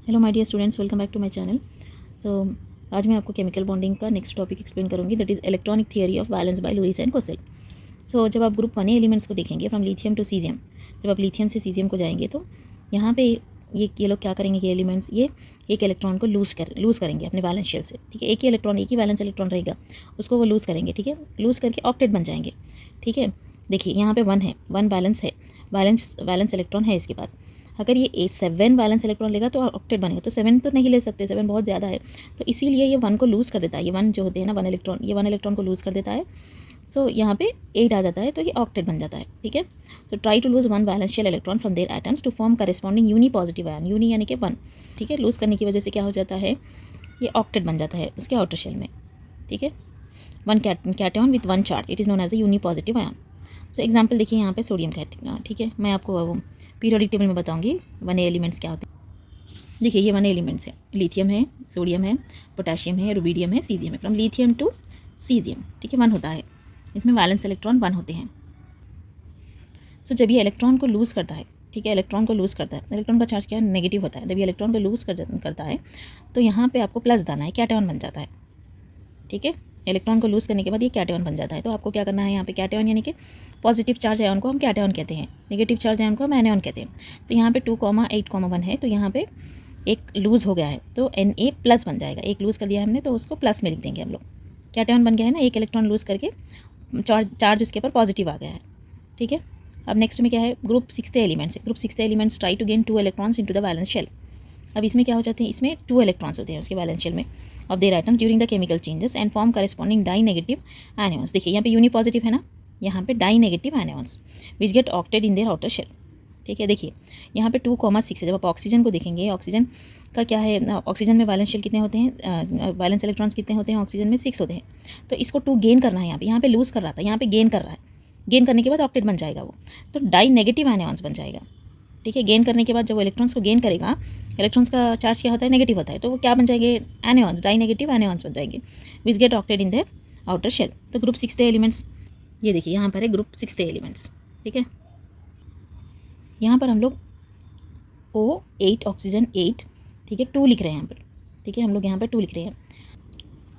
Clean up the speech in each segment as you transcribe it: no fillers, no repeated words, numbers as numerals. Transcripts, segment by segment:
Hello my dear students, welcome back to my channel. So आज मैं आपको chemical bonding का नेक्स्ट टॉपिक एक्सप्लेन करूंगी, that is electronic theory of valence by Lewis and Kossel. So जब आप group 1 elements को देखेंगे from lithium to caesium, जब आप लिथियम से सीजियम को जाएंगे तो यहाँ पे ये लोग क्या करेंगे, ये एलिमेंट्स ये एक इलेक्ट्रॉन को लूज़ करेंगे अपने बैलेंस शेल से। ठीक है, एक ही बैलेंस इलेक्ट्रॉन रहेगा, उसको वो लूज़ करेंगे। ठीक है, लूज़ करके ऑक्टेट बन जाएंगे। ठीक है, देखिए यहाँ पे 1 है, 1 बैलेंस है, बैलेंस इलेक्ट्रॉन है इसके पास। अगर ये 7 बैलेंस इलेक्ट्रॉन लेगा तो ऑक्टेट बनेगा, तो 7 तो नहीं ले सकते, 7 बहुत ज़्यादा है, तो इसीलिए ये 1 को लूज़ कर देता है। ये 1 जो होते हैं ना, 1 इलेक्ट्रॉन, ये 1 इलेक्ट्रॉन को लूज़ कर देता है। सो यहाँ पे 8 आ जाता है, तो ये ऑक्टेट बन जाता है। ठीक है, so try to lose 1 valence shell electron from their atoms to form corresponding uni positive ion, uni यानी कि 1। ठीक है, लूज़ करने की वजह से क्या हो जाता है, ये ऑक्टेट बन जाता है उसके आउटर शेल में। ठीक है, 1 cation with 1 charge, it is known as a uni positive ion. So example देखिए यहाँ पे सोडियम का। ठीक है, मैं आपको वो पीरियोडिक टेबल में बताऊंगी 1A एलिमेंट्स क्या होते हैं। देखिए ये 1A एलिमेंट्स है, लिथियम है, सोडियम है, पोटेशियम है, रुबीडियम है, सीजियम है। फ्रॉम लिथियम टू सीजियम, ठीक है, 1 होता है, इसमें वैलेंस इलेक्ट्रॉन 1 होते हैं। सो जब ये इलेक्ट्रॉन को लूज़ करता है, ठीक है, इलेक्ट्रॉन को लूज़ करता है, इलेक्ट्रॉन का चार्ज क्या है, नेगेटिव होता है। जब ये इलेक्ट्रॉन को लूज़ करता है तो यहाँ पे आपको प्लस दाना है, कैटायन बन जाता है। ठीक है, इलेक्ट्रॉन को लूज़ करने के बाद ये कैटायन बन जाता है। तो आपको क्या करना है, यहाँ पे कैटायन यानी कि पॉजिटिव चार्ज आयन को हम कैटायन कहते हैं, नेगेटिव चार्ज आयन को हम एनायन कहते हैं। तो यहाँ पे 2,8,1 है, तो यहाँ पे एक लूज़ हो गया है तो Na प्लस बन जाएगा। एक लूज़ कर दिया हमने तो उसको प्लस में लिख देंगे हम लोग। कैटायन बन गया है ना, एक इलेक्ट्रॉन लूज़ करके चार्ज उसके ऊपर पॉजिटिव आ गया है। ठीक है, अब नेक्स्ट में क्या है, ग्रुप 6 एलिमेंट्स है। Group 6 elements try to gain 2 electrons into the valence shell. अब इसमें क्या हो जाते हैं, इसमें 2 इलेक्ट्रॉन्स होते हैं उसके वैलेंस शेल में of their atom during the chemical changes and form corresponding di negative ions. देखिए यहाँ पे यूनी पॉजिटिव है ना, यहाँ पे di negative ions which get octet in their outer shell. ठीक है, देखिए यहाँ पे 2,6 है। जब आप ऑक्सीजन को देखेंगे, ऑक्सीजन का क्या है, ऑक्सीजन में वैलेंस शेल कितने होते हैं, वैलेंस इलेक्ट्रॉन्स कितने होते हैं ऑक्सीजन में, 6 होते हैं। तो इसको 2 गेन करना है, यहाँ पे लूज़ कर रहा था, यहाँ पे गेन कर रहा है। गेन करने के बाद ऑक्टेट बन जाएगा वो, तो डाई नेगेटिव आयन्स बन जाएगा। ठीक है, गेन करने के बाद जब वो इलेक्ट्रॉन्स को गेन करेगा, इलेक्ट्रॉन्स का चार्ज क्या होता है, नेगेटिव होता है, तो वो क्या बन जाएंगे, एनायॉन्स, डाई नेगेटिव एनायॉन्स बन जाएंगे which get octet in the outer shell. तो ग्रुप 6 एलिमेंट्स, ये देखिए यहाँ पर है ग्रुप 6 एलिमेंट्स। ठीक है, यहाँ पर हम लोग O8 ऑक्सीजन 8, ठीक है, 2 लिख रहे हैं यहाँ पर। ठीक है, हम लोग यहाँ पर 2 लिख रहे हैं,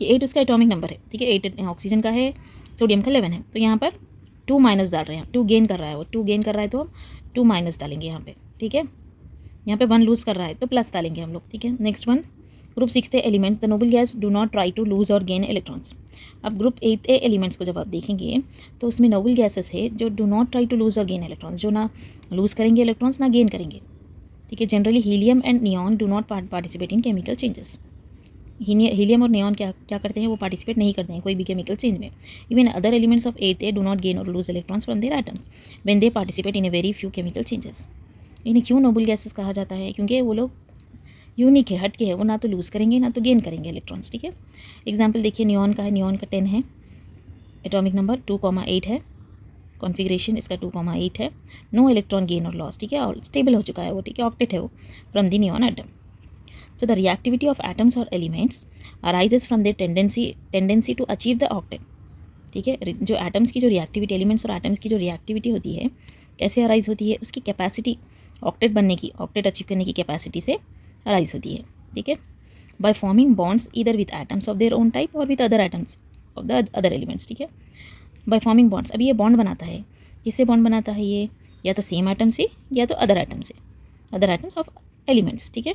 ये 8 उसका एटॉमिक नंबर है। ठीक है, 8 ऑक्सीजन का है, सोडियम का 11 है, तो यहाँ पर 2 माइनस डाल रहे हैं, 2 गेन कर रहा है वो, 2 गेन कर रहा है तो हम 2 माइनस डालेंगे यहाँ पे। ठीक है, यहाँ पे 1 लूज़ कर रहा है तो प्लस डालेंगे हम लोग। ठीक है, next one, group 6 elements the noble gas do not try to lose और गेन इलेक्ट्रॉन्स। अब ग्रुप 8 एलिमेंट्स को जब आप देखेंगे तो उसमें नोबल गैसेस है जो do not try to lose और गेन इलेक्ट्रॉन्स, जो ना लूज़ करेंगे इलेक्ट्रॉन्स ना गेन करेंगे। ठीक है, generally helium and neon do not participate in chemical changes. Helium और नियॉन क्या करते हैं, वो पार्टिसिपेट नहीं करते हैं कोई भी केमिकल चेंज में। Even other elements of 8A do not gain और lose electrons from their atoms when they participate in a very few chemical changes. इन्हें क्यों नोबल गैसेस कहा जाता है, क्योंकि वो लोग यूनिक है, हट के है, वो ना तो लूज़ करेंगे ना तो गेन करेंगे इलेक्ट्रॉन्स। ठीक है, एग्जाम्पल देखिए, नियॉन का है, नियॉन का 10 है, एटॉमिक नंबर 2,8 है, कॉन्फिगरेशन इसका 2,8 है, नो इलेक्ट्रॉन गेन और लॉस। ठीक है, और स्टेबल हो चुका है वो। ठीक है, ऑक्टेट है वो from the neon atom. So the reactivity of atoms or elements arises from their tendency to achieve the octet. ठीक है, जो एटम्स की जो रिएक्टिविटी, एलिमेंट्स और एटम्स की जो रिएक्टिविटी होती है, कैसे अराइज होती है, उसकी कैपेसिटी, ऑक्टेट बनने की, ऑक्टेट अचीव करने की कैपेसिटी से अराइज होती है। ठीक है, by forming bonds either with atoms of their own type और with other atoms of the other elements. ठीक है, बाय फॉर्मिंग बॉन्ड्स, अब ये बॉन्ड बनाता है, किससे बॉन्ड बनाता है ये, या तो सेम एटम से या तो अदर एटम से, अदर एटम्स ऑफ एलिमेंट्स। ठीक है,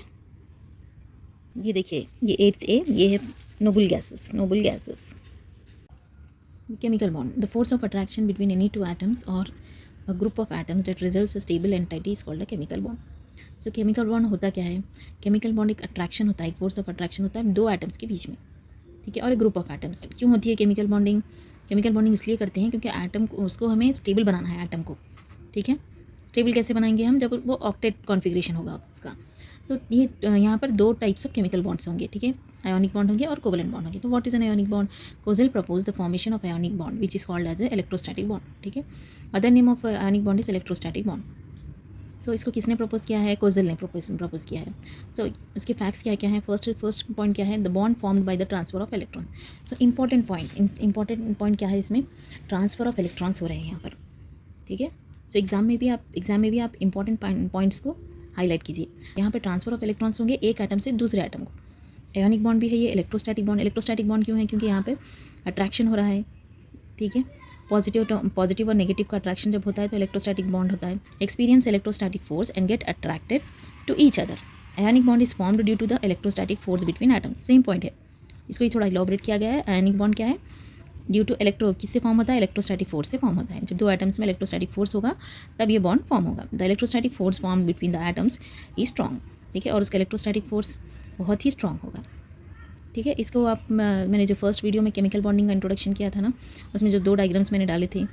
ये देखिए ये 8A, ये है noble gases. Chemical bond, the force of attraction between any two atoms or a group of atoms that results a stable entity is called a chemical bond. So chemical bond होता क्या है, chemical bond एक attraction होता है, एक force of attraction होता है 2 atoms के बीच में। ठीक है, और एक ग्रुप ऑफ एटम्स। क्यों होती है केमिकल बॉन्डिंग, केमिकल बॉन्डिंग इसलिए करते हैं क्योंकि एटम को, उसको हमें स्टेबल बनाना है एटम को। ठीक है, स्टेबल कैसे बनाएंगे हम, जब वो ऑक्टेट कॉन्फिगरेशन होगा उसका। तो ये यहाँ पर 2 टाइप्स ऑफ केमिकल बॉन्ड्स होंगे। ठीक है, आयोनिक बॉन्ड होंगे और कोवेलेंट बॉन्ड होंगे। तो what is an ionic bond, Kossel propose the formation of ionic bond which is called as a electrostatic bond. ठीक है, other name of ionic bond is electrostatic bond. So इसको किसने propose किया है, कोजेल ने propose किया है। सो इसके फैक्ट्स क्या क्या है, फर्स्ट पॉइंट क्या है, the bond formed by the transfer of electron. So important point क्या है इसमें, ट्रांसफर ऑफ इलेक्ट्रॉन्स हो रहे हैं यहाँ पर। ठीक है, सो एग्जाम में भी आप इंपॉर्टेंट पॉइंट्स को हाईलाइट कीजिए। यहाँ पे ट्रांसफर ऑफ इलेक्ट्रॉन्स होंगे एक एटम से दूसरे एटम को। एयोनिक बॉन्ड भी है ये, इलेक्ट्रोस्टैटिक बॉन्ड। इलेक्ट्रोस्टैटिक बॉन्ड क्यों है? क्योंकि यहाँ पे अट्रैक्शन हो रहा है, ठीक है। पॉजिटिव और नेगेटिव का अट्रैक्शन जब होता है तो इलेक्ट्रोस्टैटिक बॉन्ड होता है। Experience electrostatic force and get attracted to each other. Ionic bond is formed due to the electrostatic force between atoms. Same point है, इसको ही थोड़ा इलॉबरेट किया गया है। आयनिक बॉन्ड क्या है? ड्यू टू किससे फॉर्म होता है? इलेक्ट्रोस्टैटिक फोर्स से फॉर्म होता है। जब दो एटम्स में इलेक्ट्रोस्टैटिक फोर्स होगा तब ये बॉन्ड फॉर्म होगा। The electrostatic force form between the atoms is strong, ठीक है। और उसका इलेक्ट्रोस्टैटिक फोर्स बहुत ही स्ट्रॉन्ग होगा, ठीक है। इसको आप मैंने जो फर्स्ट वीडियो में केमिकल बॉन्डिंग का इंट्रोडक्शन किया था ना, उसमें जो 2 डायग्राम्स मैंने डाले थे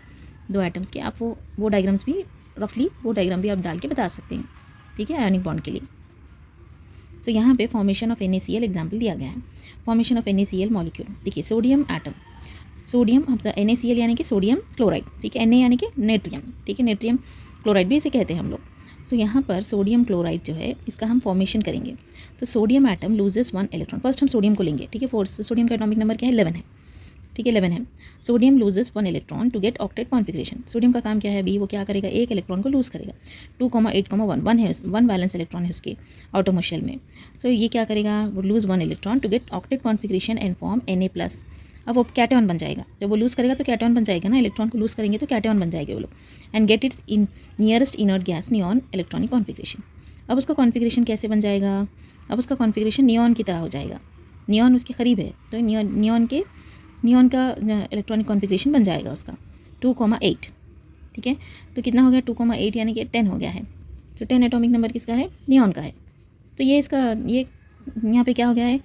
2 एटम्स के, आप वो डायग्राम्स भी रफली वो डायग्राम भी आप डाल के बता सकते हैं, ठीक है, आयनिक बॉन्ड के लिए। तो यहाँ पे फॉर्मेशन ऑफ NaCl एग्जाम्पल दिया गया है। फॉर्मेशन ऑफ NaCl मॉलिक्यूल, देखिए सोडियम एटम, सोडियम NaCl यानी कि सोडियम क्लोराइड, ठीक है। Na यानी कि नेट्रियम, ठीक है, नेट्रियम क्लोराइड भी इसे कहते हैं हम लोग। सो यहाँ पर सोडियम क्लोराइड जो है इसका हम फॉर्मेशन करेंगे। तो sodium atom loses 1 electron. First हम सोडियम को लेंगे, ठीक है। सोडियम का एटॉमिक नंबर क्या है? 11 है, ठीक है, 11 है। Sodium loses 1 electron to get octet configuration. Sodium का काम क्या है अभी? वो क्या करेगा? एक इलेक्ट्रॉन को लूज़ करेगा। 2,8,1 1 है, 1 बैलेंस इलेक्ट्रॉन है उसके आउटर शेल में। सो ये क्या करेगा? वो lose 1 electron to get octet configuration and form Na+। अब वो कैटायन बन जाएगा। जब वो लूज़ करेगा तो कैटायन बन जाएगा ना, इलेक्ट्रॉन को लूज़ करेंगे तो कैटायन बन जाएंगे वो लोग। And get its in nearest inert gas neon electronic configuration. अब उसका कॉन्फिगरेशन कैसे बन जाएगा? अब उसका कॉन्फिगरेशन नियॉन की तरह हो जाएगा। नियॉन उसके करीब है तो नियॉन का इलेक्ट्रॉनिक कॉन्फिगरेशन बन जाएगा उसका 2,8, ठीक है। तो कितना हो गया? 2,8 यानी कि 10 हो गया है। तो 10 एटॉमिक नंबर किसका है? नियॉन का है। तो ये यहाँ पे क्या हो गया है?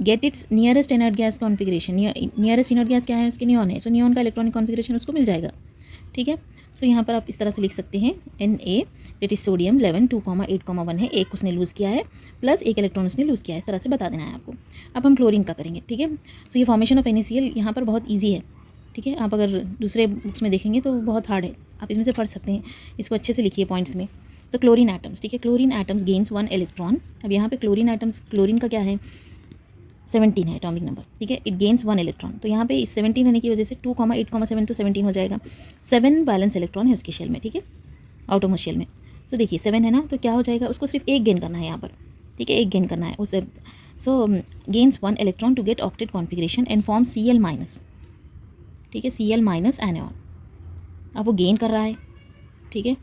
Get its nearest inert gas configuration. Nearest inert gas क्या है? उसके नियॉन है। सो नियॉन का इलेक्ट्रॉनिक कॉन्फिगरेशन उसको मिल जाएगा, ठीक है। सो यहाँ पर आप इस तरह से लिख सकते हैं Na दैट इज सोडियम 11 2,8,1 है, एक उसने लूज़ किया है प्लस एक इलेक्ट्रॉन उसने लूज़ किया है, इस तरह से बता देना है आपको। अब हम क्लोरीन का करेंगे, ठीक है। सो ये फॉर्मेशन ऑफ NaCl यहाँ पर बहुत ईजी है, ठीक है। आप अगर दूसरे बुक्स में देखेंगे तो बहुत हार्ड है, आप इसमें से पढ़ सकते हैं, इसको अच्छे से लिखिए पॉइंट्स में। सो क्लोरीन एटम्स, ठीक है, क्लोरीन एटम्स गेन्स 1 इलेक्ट्रॉन। अब यहाँ पे क्लोरीन एटम्स, क्लोरीन का क्या है? 17 है एटॉमिक नंबर, ठीक है। It gains 1 electron. तो यहाँ पे 17 होने की वजह से 2,8,7 तो 17 हो जाएगा। 7 बैलेंस इलेक्ट्रॉन है उसके शेल में, ठीक है, आउटर मोस्ट शेल में। तो देखिए 7 है ना, तो क्या हो जाएगा? उसको सिर्फ एक गेन करना है यहाँ पर, ठीक है, एक गेन करना है उसे। So gains 1 electron to get octet configuration and form Cl-, ठीक है, Cl- एनायॉन। अब वो गेन कर रहा है, ठीक है।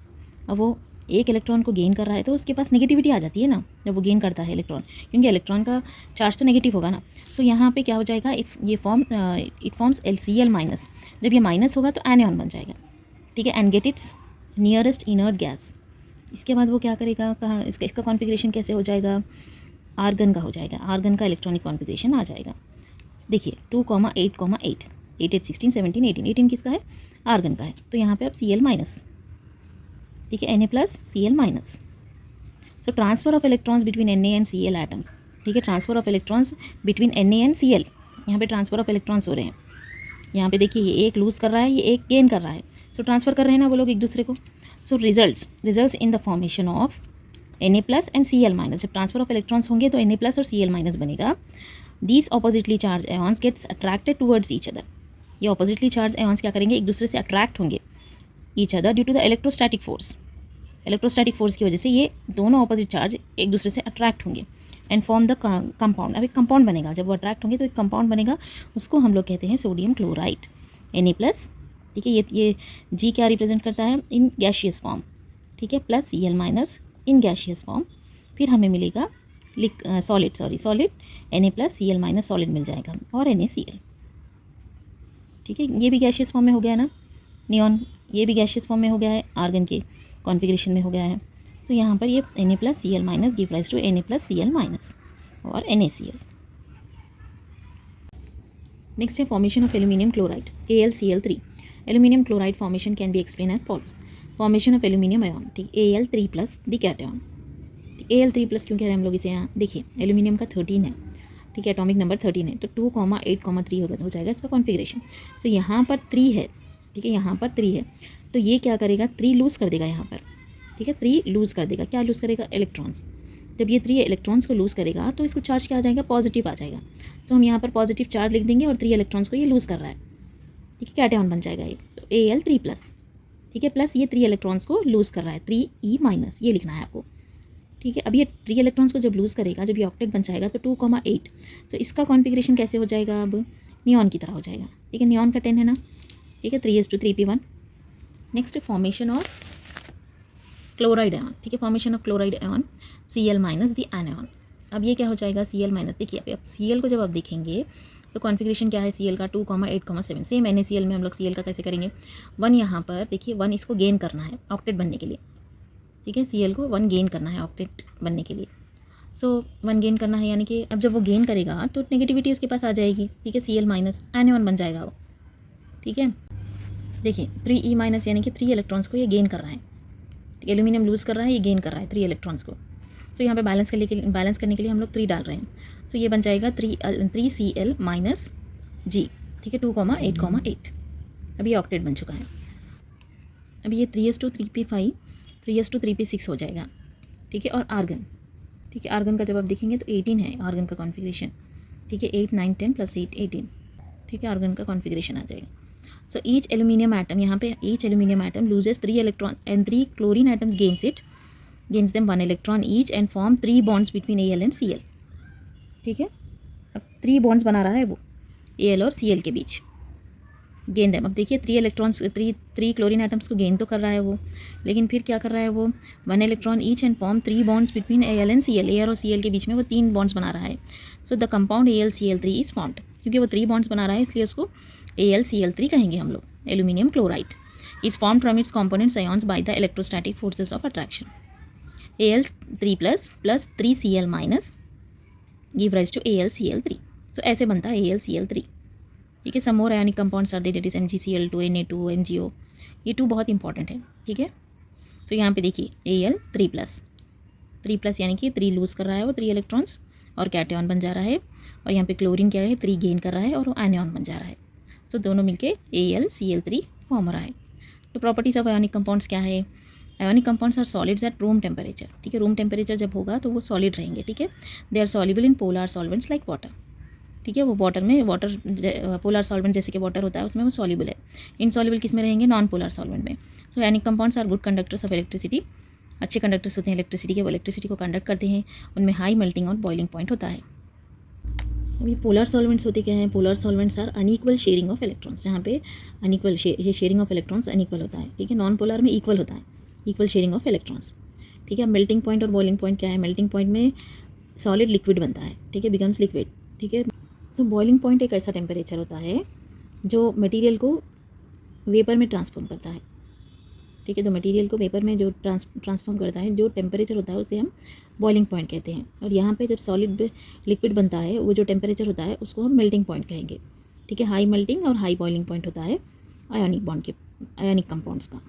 अब वो एक इलेक्ट्रॉन को गेन कर रहा है तो उसके पास नेगेटिविटी आ जाती है ना जब वो गेन करता है इलेक्ट्रॉन, क्योंकि इलेक्ट्रॉन का चार्ज तो नेगेटिव होगा ना। सो यहाँ पे क्या हो जाएगा? It forms Cl-। जब ये माइनस होगा तो एनायॉन बन जाएगा, ठीक है। And get its nearest inert gas. इसके बाद वो क्या करेगा? कहाँ इसका कॉन्फिगरेशन कैसे हो जाएगा? आर्गन का हो जाएगा। आर्गन का इलेक्ट्रॉनिक कॉन्फिगरेशन आ जाएगा। देखिए 2,8,8 8 8 16 17 18 18 किसका है? आर्गन का है। तो यहाँ पे अब Cl-, ठीक है, Na+, Cl-। So transfer of electrons between Na and Cl atoms, ठीक है, transfer of electrons between Na and Cl। यहाँ पे ट्रांसफर ऑफ इलेक्ट्रॉन्स हो रहे हैं। यहाँ पे देखिए ये एक लूज़ कर रहा है, ये एक गेन कर रहा है। सो ट्रांसफर कर रहे हैं ना वो लोग एक दूसरे को। So results in the formation of Na+ and Cl-। जब ट्रांसफर ऑफ इलेक्ट्रॉन्स होंगे तो Na+ और Cl- बनेगा। These oppositely charged ions gets attracted towards each other. ये ऑपोजिटली चार्ज आयॉन्स क्या करेंगे? एक दूसरे से अट्रैक्ट होंगे each other due to the electrostatic force. Electrostatic force की वजह से ये दोनों ऑपोजिट चार्ज एक दूसरे से अट्रैक्ट होंगे एंड फॉर्म द कंपाउंड। अब एक कंपाउंड बनेगा, जब वो अट्रैक्ट होंगे तो एक कंपाउंड बनेगा, उसको हम लोग कहते हैं सोडियम क्लोराइड Na+, ठीक है। ये G क्या रिप्रेजेंट करता है? इन गैशियस फॉर्म, ठीक है, प्लस Cl- इन गैशियस फॉर्म। फिर हमें मिलेगा सॉलिड Na+, Cl- सॉलिड मिल जाएगा और NaCl, ठीक है। ये भी गैशियस फॉर्म में हो गया ना, नियॉन, ये भी गैशियस फॉर्म में हो गया है, आर्गन के कॉन्फिगरेशन में हो गया है। सो यहाँ पर ये Na+, Cl- give rise to Na+, Cl- और NaCl। नेक्स्ट है formation of aluminium chloride AlCl3। Aluminium chloride formation can be explain as follows. Formation of aluminium ion, ठीक, Al3+ द कैटायन। Al3+ क्यों कह रहे हैं हम लोग इसे? यहाँ देखिए एल्यूमिनियम का 13 है, ठीक है, एटॉमिक नंबर 13 है, तो 2,8,3 हो जाएगा इसका कॉन्फिगरेशन। सो यहाँ पर 3 है, ठीक है, यहाँ पर 3 है, तो ये क्या करेगा? 3 लूज़ कर देगा यहाँ पर, ठीक है, 3 लूज़ कर देगा। क्या लूज़ करेगा? इलेक्ट्रॉन्स। जब ये 3 इलेक्ट्रॉन्स को लूज़ करेगा तो इसको चार्ज क्या आ जाएगा? पॉजिटिव आ जाएगा। तो हम यहाँ पर पॉजिटिव चार्ज लिख देंगे और 3 इलेक्ट्रॉन्स को ये लूज़ कर रहा है, ठीक है, कैटायन बन जाएगा ये, तो Al3+, ठीक है, प्लस ये 3 इलेक्ट्रॉन्स को लूज़ कर रहा है 3E-, ये लिखना है आपको, ठीक है। अब ये 3 इलेक्ट्रॉन्स को जब लूज़ करेगा, जब ये ऑक्टेट बन जाएगा तो 2,8, तो इसका कॉन्फ़िगरेशन कैसे हो जाएगा, अब नियॉन की तरह हो जाएगा। ठीक है, नियॉन का 10 है ना, ठीक है, 3s2 3p1। Next formation of chloride ion, ठीक है, formation of chloride ion Cl minus the anion. अब ये क्या हो जाएगा, Cl माइनस, देखिए अब Cl को जब आप देखेंगे तो कॉन्फ़िगरेशन क्या है Cl का 2,8,7। सेम NaCl में हम लोग Cl का कैसे करेंगे, 1 यहाँ पर देखिए 1 इसको गेन करना है ऑक्टेट बनने के लिए। ठीक है, Cl को 1 गेन करना है ऑक्टेट बनने के लिए। सो 1 गेन करना है, यानी कि अब जब वो गेन करेगा तो नेगेटिविटी उसके पास आ जाएगी। ठीक है, Cl माइनस एनायन बन जाएगा वो। ठीक है, देखिए 3e माइनस यानी कि 3 इलेक्ट्रॉन्स को ये गेन कर रहा है। एल्यूमिनियम लूज़ कर रहा है, ये गेन कर रहा है 3 इलेक्ट्रॉन्स को। सो यहाँ पे बैलेंस करने के लिए हम लोग 3 डाल रहे हैं। सो ये बन जाएगा 3Cl माइनस G। ठीक है, 2,8,8। अभी ऑक्टेट बन चुका है। अभी ये 3s2 3p5 3s2 3p6 हो जाएगा। ठीक है, और आर्गन, ठीक है, आर्गन का जब आप देखेंगे तो 18 है आर्गन का कॉन्फ़िगरेशन। ठीक है, 8 9 10 प्लस 8 18। ठीक है, आर्गन का कॉन्फ़िगरेशन आ जाएगा। So each aluminium atom, यहाँ पे each aluminium atom loses 3 electrons and 3 chlorine atoms gains them 1 electron each and form 3 bonds between Al and Cl। ठीक है, अब 3 bonds बना रहा है वो Al और Cl के बीच, गेन देम। अब देखिए 3 इलेक्ट्रॉन्स 3 क्लोरीन एटम्स को गेन तो कर रहा है वो, लेकिन फिर क्या कर रहा है वो 1 electron each and form 3 bonds between Al and Cl। Al और Cl के बीच में वो 3 बॉन्ड्स बना रहा है। So the compound AlCl3 is formed. क्योंकि वो 3 बॉन्ड्स बना रहा है इसलिए उसको AlCl3 कहेंगे हम लोग। Aluminium chloride is formed from its components ions by the electrostatic forces of attraction. Al3 plus 3Cl minus give rise to AlCl3। So ऐसे बनता है AlCl3। ठीक है, some more ionic compounds are there, that is MgCl2 Na2 MgO। ये 2 बहुत important है। ठीक है, तो यहाँ पे देखिए Al3 प्लस यानी कि 3 लूज़ कर रहा है वो 3 इलेक्ट्रॉन्स और कैटायन बन जा रहा है, और यहाँ पे क्लोरीन क्या है 3 गेन कर रहा है और वो एनायन बन जा रहा है। सो दोनों मिलके AlCl3 फॉर्म हो रहा है। तो प्रॉपर्टीज ऑफ आयनिक कंपाउंड्स क्या है, ionic compounds are solids at room temperature. ठीक है, रूम टेम्परेचर जब होगा तो वो सॉलिड रहेंगे। ठीक है, they are soluble in polar solvents like water. ठीक है, वो पोलर सॉल्वेंट जैसे कि वाटर होता है उसमें वो सॉल्युबल है। इनसॉल्युबल किस में रहेंगे, नॉन पोलर सॉल्वेंट में। So ionic compounds are good conductors of electricity. अच्छे कंडक्टर्स होते हैं इलेक्ट्रिसिटी के, वो इलेक्ट्रिसिटी को कंडक्ट करते हैं। उनमें हाई मेल्टिंग और बॉइलिंग पॉइंट होता है। अभी पोलर सॉल्वेंट्स होते क्या हैं, polar solvents are unequal sharing of electrons, जहाँ पे अनइक्वल ये शेयरिंग ऑफ इलेक्ट्रॉन्स अनइक्वल होता है। ठीक है, नॉन पोलर में इक्वल होता है, इक्वल शेयरिंग ऑफ इलेक्ट्रॉन्स। ठीक है, मेल्टिंग पॉइंट और बॉइलिंग पॉइंट क्या है, मेल्टिंग पॉइंट में सॉलिड लिक्विड बनता है। ठीक है, बिकम्स लिक्विड। ठीक है, सो बॉइलिंग पॉइंट एक ऐसा टेम्परेचर होता है जो मटेरियल को वेपर में ट्रांसफॉर्म करता है। ठीक है, तो मटेरियल को वेपर में जो ट्रांसफॉर्म करता है, जो टेम्परेचर होता है उसे हम बॉइलिंग पॉइंट कहते हैं। और यहाँ पे जब सॉलिड लिक्विड बनता है वो जो टेम्परेचर होता है उसको हम मेल्टिंग पॉइंट कहेंगे। ठीक है, हाई मेल्टिंग और हाई बॉइलिंग पॉइंट होता है आयोनिक बॉन्ड के, आयोनिक कंपाउंड्स का।